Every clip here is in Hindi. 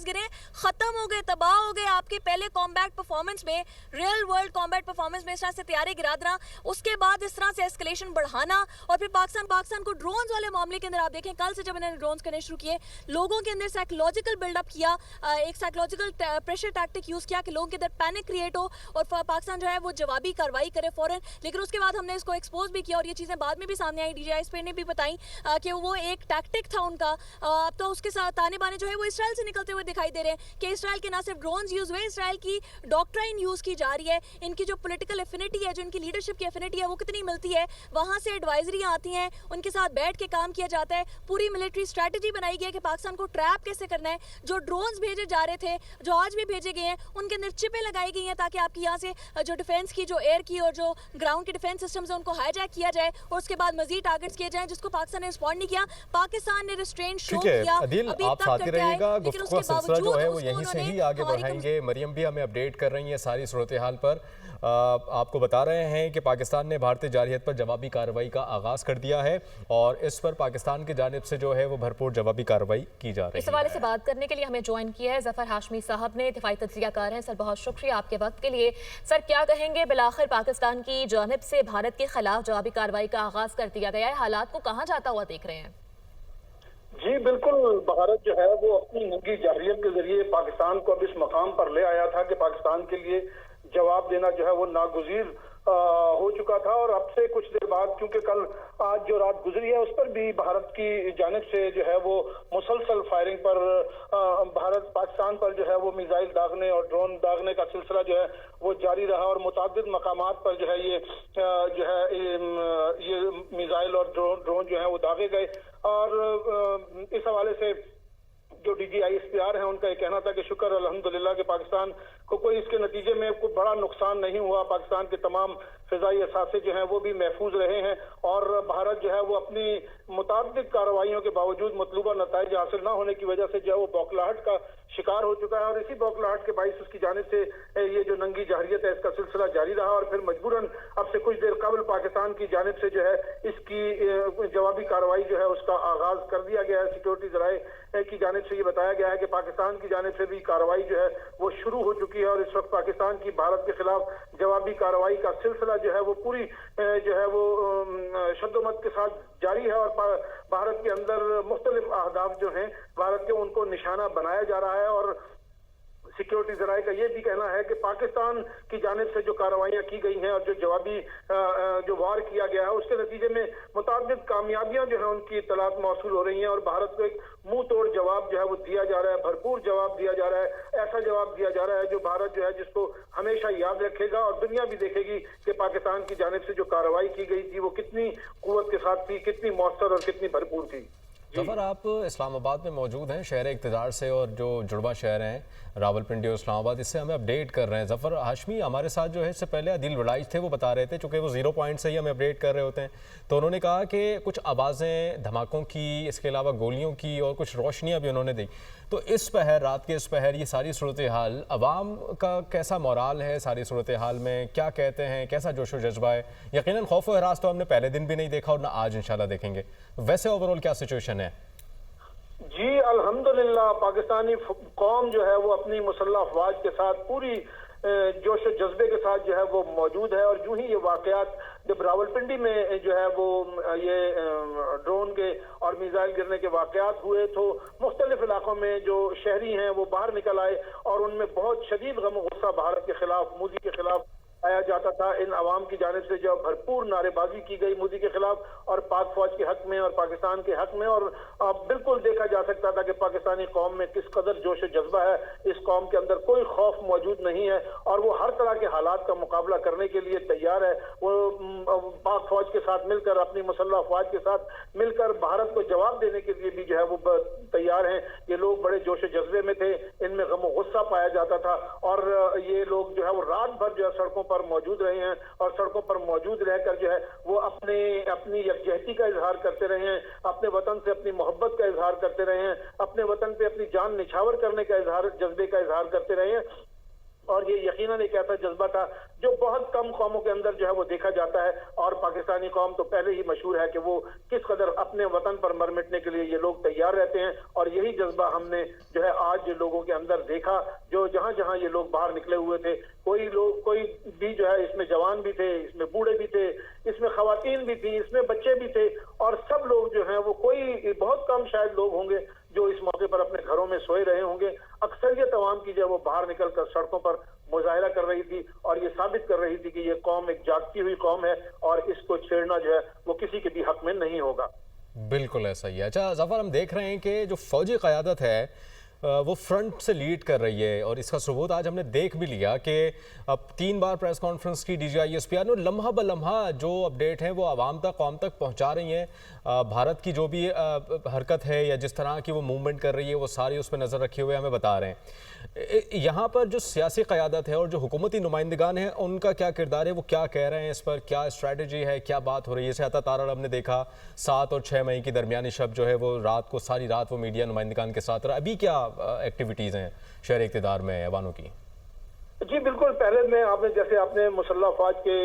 गिरे, खत्म हो गए, तबाह हो गए। आपके पहले कॉम्बैट परफॉर्मेंस में, रियल वर्ल्ड कॉम्बैट परफॉर्मेंस में इस तरह से तैयारी गिरा देना, उसके बाद इस तरह से एस्केलेशन बढ़ाना, और फिर पाकिस्तान को ड्रोन्स वाले मामले के अंदर आप देखें, कल से जब इन्होंने ड्रोन्स करने शुरू किए, लोगों के अंदर साइकोलॉजिकल बिल्डअप किया, एक साइकोलॉजिकल प्रेशर टैक्टिक यूज किया कि लोगों के अंदर पैनिक क्रिएट हो और पाकिस्तान जो है वो जवाबी कार्रवाई करे फौरन। लेकिन उसके बाद हमने इसको एक्सपोज भी किया और ये चीज़ें बाद में भी सामने आई, डीजीआई स्पेन ने भी बताई कि वो एक टैक्टिक था उनका। अब तो उसके साथ ताने बाने जो है वो इसराइल से निकलते हुए दिखाई दे रहे हैं कि इसराइल के ना सिर्फ ड्रोन्स यूज हुए, इसराइल की डॉक्ट्राइन यूज की जा रही है, इनकी जो पॉलिटिकल एफिनिटी है, जो इनकी लीडरशिप की एफिनिटी है वो कितनी मिलती है, वहां से एडवाइजरियां आती हैं, उनके साथ बैठ के काम किया जाता है, पूरी मिलिट्री स्ट्रैटेजी बनाई गई है कि पाकिस्तान को ट्रैप कैसे करना है। जो ड्रोन्स भेजे जा रहे थे, जो आज भी भेजे गए हैं, उनके अंदर चिपें लगाई गई हैं ताकि आपकी यहाँ से जो डिफेंस की, जो एयर की और जो ग्राउंड की डिफेंस सिस्टम्स है उनको हाईजैक किया जाए और उसके बाद मजीद टारगेट्स किए जाएं, जिसको पाकिस्तान ने रिस्पॉन्ड नहीं किया। पाकिस्तान ने रिस्ट्रेंट शो किया, अभी आप साथ ही रहिएगा, गुफ्तगू का सिलसिला जो है वो यहीं से ही आगे बढ़ाएंगे। मरियम भी हमें अपडेट कर रही है सारी सूरत हाल पर। आपको बता रहे हैं कि पाकिस्तान ने भारतीय जारहियत पर जवाबी कार्रवाई का आगाज कर दिया है और इस पर पाकिस्तान की जानिब से जो है वो भरपूर जवाबी कार्रवाई की जा रही है। इस हवाले से बात करने के लिए हमें ज्वाइन किया है जफर हाशमी साहब ने, दिफाई तज्जियाकार हैं। सर बहुत शुक्रिया आपके वक्त के लिए। सर क्या कहेंगे, बिलाखिर पाकिस्तान की जानिब से भारत के खिलाफ जवाबी कार्रवाई का आगाज कर दिया गया है, हालात को कहाँ जाता हुआ देख रहे हैं? जी बिल्कुल, भारत जो है वो अपनी नंगी जारहियत के जरिए पाकिस्तान को अब इस मकाम पर ले आया था कि पाकिस्तान के लिए जवाब देना जो है वो नागुज़ीर हो चुका था। और अब से कुछ देर बाद, क्योंकि कल आज जो रात गुजरी है उस पर भी भारत की जानिब से जो है वो मुसलसल फायरिंग पर भारत पाकिस्तान पर जो है वो मिसाइल दागने और ड्रोन दागने का सिलसिला जो है वो जारी रहा और मुताबिद मकामात पर जो है ये मिसाइल और ड्रोन जो है वो दागे गए। और इस हवाले से जो DGISPR है उनका ये कहना था कि शुक्र अल्हम्दुलिल्लाह कि पाकिस्तान को कोई इसके नतीजे में कोई बड़ा नुकसान नहीं हुआ, पाकिस्तान के तमाम फिजाई असासे जो हैं वो भी महफूज रहे हैं और भारत जो है वो अपनी मुताबिक कार्रवाइयों के बावजूद मतलूबा नताइज हासिल न होने की वजह से जो है वो बौखलाहट का शिकार हो चुका है। और इसी बौखलाहट के बाइस उसकी जानिब से ये जो नंगी जारहियत है इसका सिलसिला जारी रहा और फिर मजबूरन अब से कुछ देर कबल पाकिस्तान की जानिब से जो है इसकी जवाबी कार्रवाई जो है उसका आगाज कर दिया गया है। सिक्योरिटी जराए की जानिब से ये बताया गया है कि पाकिस्तान की जानिब से भी कार्रवाई जो है वो शुरू हो चुकी है और इस वक्त पाकिस्तान की भारत के खिलाफ जवाबी कार्रवाई का सिलसिला जो है वो पूरी जो है वो शद्दोमत के साथ जारी है। और भारत के अंदर मुख्तलिफ अहदाफ जो हैं भारत के, उनको निशाना बनाया जा रहा है। और सिक्योरिटी जराए का ये भी कहना है कि पाकिस्तान की जानिब से जो कार्रवाइयां की गई हैं और जो जवाबी जो वार किया गया है उसके नतीजे में मुताबिक कामयाबियां जो है उनकी इत्तलात मौसूल हो रही हैं और भारत को एक मुंह तोड़ जवाब जो है वो दिया जा रहा है, भरपूर जवाब दिया जा रहा है। ऐसा जवाब दिया जा रहा है जो भारत जो है जिसको हमेशा याद रखेगा और दुनिया भी देखेगी कि पाकिस्तान की जानिब से जो कार्रवाई की गई थी वो कितनी कुव्वत के साथ थी, कितनी मौसर और कितनी भरपूर थी। जफर, आप इस्लामाबाद में मौजूद हैं, शहर इक़्तिदार से, और जो जुड़वा शहर हैं रावलपिंडी और इस्लामाबाद, इससे हमें अपडेट कर रहे हैं। जफर हाशमी हमारे साथ जो है इससे पहले अदील वड़ाइच थे, वो बता रहे थे, चूँकि वो 0 पॉइंट से ही हमें अपडेट कर रहे होते हैं, तो उन्होंने कहा कि कुछ आवाज़ें धमाकों की, इसके अलावा गोलियों की और कुछ रोशनियाँ भी उन्होंने दी। तो इस पहर, रात के इस पहर, ये सारी सूरत हाल, अवाम का कैसा मोराल है सारी सूरत हाल में, क्या कहते हैं, कैसा जोश व जज्बा है? यकीनन खौफ व हरास तो हमने पहले दिन भी नहीं देखा और ना आज इंशाल्लाह देखेंगे, वैसे ओवरऑल क्या सिचुएशन है? जी अल्हम्दुलिल्लाह, पाकिस्तानी कौम जो है वो अपनी मुसल्लह अफवाज के साथ पूरी जोश जज्बे के साथ जो है वो मौजूद है। और यूं ही ये वाकयात जब रावलपिंडी में जो है वो ये ड्रोन के और मिसाइल गिरने के वाकयात हुए तो मुख्तलिफ इलाकों में जो शहरी हैं वो बाहर निकल आए और उनमें बहुत शदीद गम गुस्सा भारत के खिलाफ, मोदी के खिलाफ आया जाता था। इन अवाम की जानिब से जो भरपूर नारेबाजी की गई मोदी के खिलाफ और पाक फौज के हक में और पाकिस्तान के हक में, और बिल्कुल देखा जा सकता था कि पाकिस्तानी कौम में किस कदर जोश जज्बा है। इस कौम के अंदर कोई खौफ मौजूद नहीं है और वो हर तरह के हालात का मुकाबला करने के लिए तैयार है। वो पाक फौज के साथ मिलकर, अपनी मुसल्लह अफवाज के साथ मिलकर भारत को जवाब देने के लिए भी जो है वो तैयार हैं। ये लोग बड़े जोश जज्बे में थे, इनमें गम गुस्सा पाया जाता था और ये लोग जो है वो रात भर जो है सड़कों पर मौजूद रहे हैं और सड़कों पर मौजूद रहकर जो है वो अपनी यकजहती का इजहार करते रहे हैं, अपने वतन से अपनी मोहब्बत का इजहार करते रहे हैं, अपने वतन पे अपनी जान निछावर करने का इजहार, जज्बे का इजहार करते रहे हैं। और ये यकीनन एक ऐसा जज्बा था जो बहुत कम कौमों के अंदर जो है वो देखा जाता है। और पाकिस्तानी कौम तो पहले ही मशहूर है कि वो किस कदर अपने वतन पर मर मिटने के लिए ये लोग तैयार रहते हैं, और यही जज्बा हमने जो है आज लोगों के अंदर देखा। जो जहां जहां ये लोग बाहर निकले हुए थे, कोई भी जो है इसमें जवान भी थे, इसमें बूढ़े भी थे, इसमें खवातीन भी थी, इसमें बच्चे भी थे, और सब लोग जो हैं वो कोई बहुत कम शायद लोग होंगे जो इस मौके पर अपने घरों में सोए रहे होंगे। अक्सरियत अवाम की जो वो बाहर निकलकर सड़कों पर मुजाहिरा कर रही थी और ये साबित कर रही थी कि ये कौम एक जागती हुई कौम है और इसको छेड़ना जो है वो किसी के भी हक में नहीं होगा। बिल्कुल ऐसा ही है। अच्छा जफर, हम देख रहे हैं कि जो फौजी क़यादत है वो फ्रंट से लीड कर रही है, और इसका सबूत आज हमने देख भी लिया कि अब 3 बार प्रेस कॉन्फ्रेंस की DGI-SPR ने लम्हा ब लम्हा जो अपडेट है वो आवाम तक, कौम तक पहुंचा रही हैं। भारत की जो भी हरकत है या जिस तरह की वो मूवमेंट कर रही है वो सारी उस पर नज़र रखे हुए हमें बता रहे हैं। यहाँ पर जो सियासी क़यादत है और जो हुकूमती नुमाइंदगान हैं उनका क्या किरदार है, वो क्या कह रहे हैं इस पर, क्या स्ट्रैटेजी है, क्या बात हो रही है? जैसे अता तारा हमने देखा 7 और 6 मई की दरमियानी शब जो है वो रात को सारी रात वो मीडिया नुमाइंदगान के साथ रहा। अभी क्या एक्टिविटीज़ हैं शहर इक़्तिदार में ऐवानों की? जी बिल्कुल, पहले में आपने मुसल्लह अफवाज के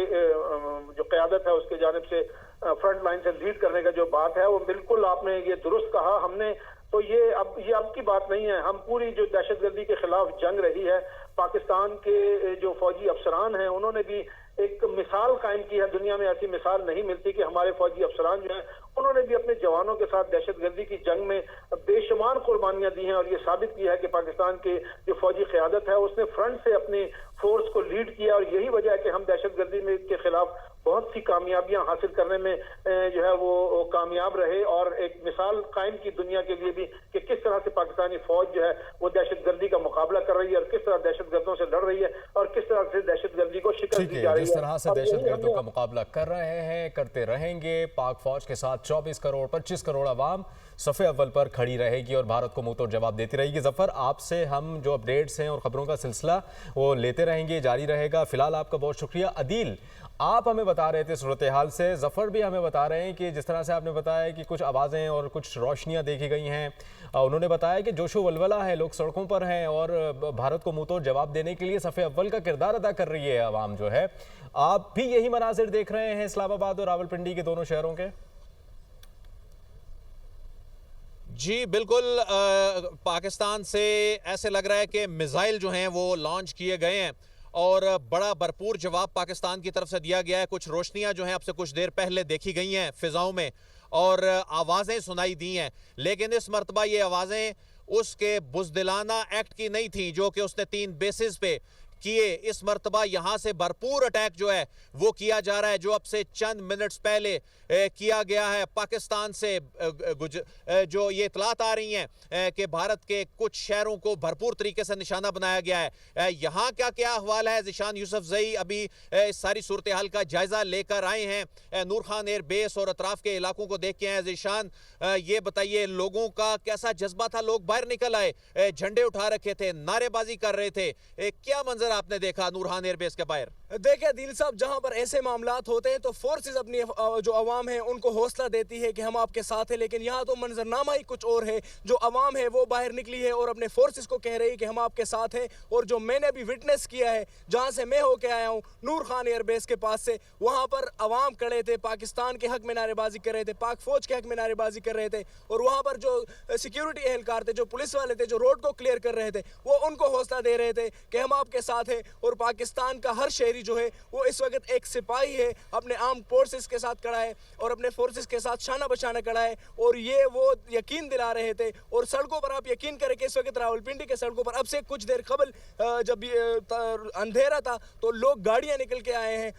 जो क़यादत है उसके जानिब से फ्रंट लाइन से लीड करने का जो बात है वो बिल्कुल आपने ये दुरुस्त कहा। हमने तो ये अब की बात नहीं है, हम पूरी जो दहशतगर्दी के खिलाफ जंग रही है, पाकिस्तान के जो फौजी अफसरान हैं उन्होंने भी एक मिसाल कायम की है। दुनिया में ऐसी मिसाल नहीं मिलती कि हमारे फौजी अफसरान जो हैं उन्होंने भी अपने जवानों के साथ दहशतगर्दी की जंग में बेशुमार कुर्बानियां दी हैं, और ये साबित किया है कि पाकिस्तान के जो फौजी क़यादत है उसने फ्रंट से अपनी फोर्स को लीड किया, और यही वजह है कि हम दहशतगर्दी में के खिलाफ बहुत सी कामयाबियां हासिल करने में जो है वो कामयाब रहे, और एक मिसाल कायम की दुनिया के लिए भी कि किस तरह से पाकिस्तानी फौज जो है वो दहशतगर्दी का मुकाबला कर रही है और किस तरह दहशतगर्दों से लड़ रही है और किस तरह से दहशतगर्दी को शिकस्त दी जा रही है। जिस तरह से दहशतगर्दों का मुकाबला कर रहे हैं, करते रहेंगे, पाक फौज के साथ 24 करोड़ 25 करोड़ अवाम सफ़े अव्वल पर खड़ी रहेगी और भारत को मुंह तोड़ जवाब देती रहेगी। जफर, आपसे हम जो अपडेट्स हैं और ख़बरों का सिलसिला वो लेते रहेंगे, जारी रहेगा। फिलहाल आपका बहुत शुक्रिया। अदील, आप हमें बता रहे थे सूरत हाल से, जफ़र भी हमें बता रहे हैं कि जिस तरह से आपने बताया कि कुछ आवाज़ें और कुछ रोशनियां देखी गई हैं, उन्होंने बताया कि जोशो वलवला है, लोग सड़कों पर हैं और भारत को मुंह तोड़ जवाब देने के लिए सफ़े अव्वल का किरदार अदा कर रही है आवाम जो है। आप भी यही मनाजिर देख रहे हैं इस्लामाबाद और रावलपिंडी के दोनों शहरों के? जी बिल्कुल, पाकिस्तान से ऐसे लग रहा है कि मिसाइल जो हैं वो लॉन्च किए गए हैं और बड़ा भरपूर जवाब पाकिस्तान की तरफ से दिया गया है। कुछ रोशनियां जो हैं अब से कुछ देर पहले देखी गई हैं फिजाओं में और आवाज़ें सुनाई दी हैं, लेकिन इस मरतबा ये आवाज़ें उसके बुज़दिलाना एक्ट की नहीं थी जो कि उसने 3 बेसिस पे किए। इस मरतबा यहाँ से भरपूर अटैक जो है वो किया जा रहा है, जो अब से चंद मिनट्स पहले किया गया है। पाकिस्तान से जो ये इतलात आ रही हैं कि भारत के कुछ शहरों को भरपूर तरीके से निशाना बनाया गया है। यहाँ क्या अहवाल है, ज़ीशान यूसुफजई अभी इस सारी सूरत हाल का जायजा लेकर आए हैं, नूर खान एयर बेस और अतराफ के इलाकों को देख के आए। ज़ीशान, ये बताइए लोगों का कैसा जज्बा था? लोग बाहर निकल आए, झंडे उठा रखे थे, नारेबाजी कर रहे थे, क्या मंजर आपने देखा नूरहान एयरबेस के बाहर? देखिए दिल साहब, जहां पर ऐसे मामलात होते हैं तो फोर्सेस अपनी जो अवाम है उनको हौसला देती है कि हम आपके साथ हैं, लेकिन यहाँ तो मंजरनामा ही कुछ और है। जो अवाम है वो बाहर निकली है और अपने फोर्सेस को कह रही है कि हम आपके साथ हैं। और जो मैंने भी विटनेस किया है, जहां से मैं होके आया हूँ नूर खान एयरबेस के पास से, वहां पर अवाम खड़े थे, पाकिस्तान के हक में नारेबाजी कर रहे थे, पाक फौज के हक में नारेबाजी कर रहे थे, और वहां पर जो सिक्योरिटी एहलकार थे, जो पुलिस वाले थे, जो रोड को क्लियर कर रहे थे, वो उनको हौसला दे रहे थे कि हम आपके साथ हैं। और पाकिस्तान का हर शहरी जो है वो इस वक्त एक सिपाही है, अपने आर्म फोर्सेस के साथ खड़ा है और अपने फोर्सेस के साथ शाना बशाना खड़ा है। और ये वो यकीन दिला रहे थे। और सड़कों पर आप यकीन करें कि इस वक्त रावलपिंडी के सड़कों पर अब से कुछ देर कबल जब अंधेरा था तो लोग गाड़ियां निकल के आए हैं,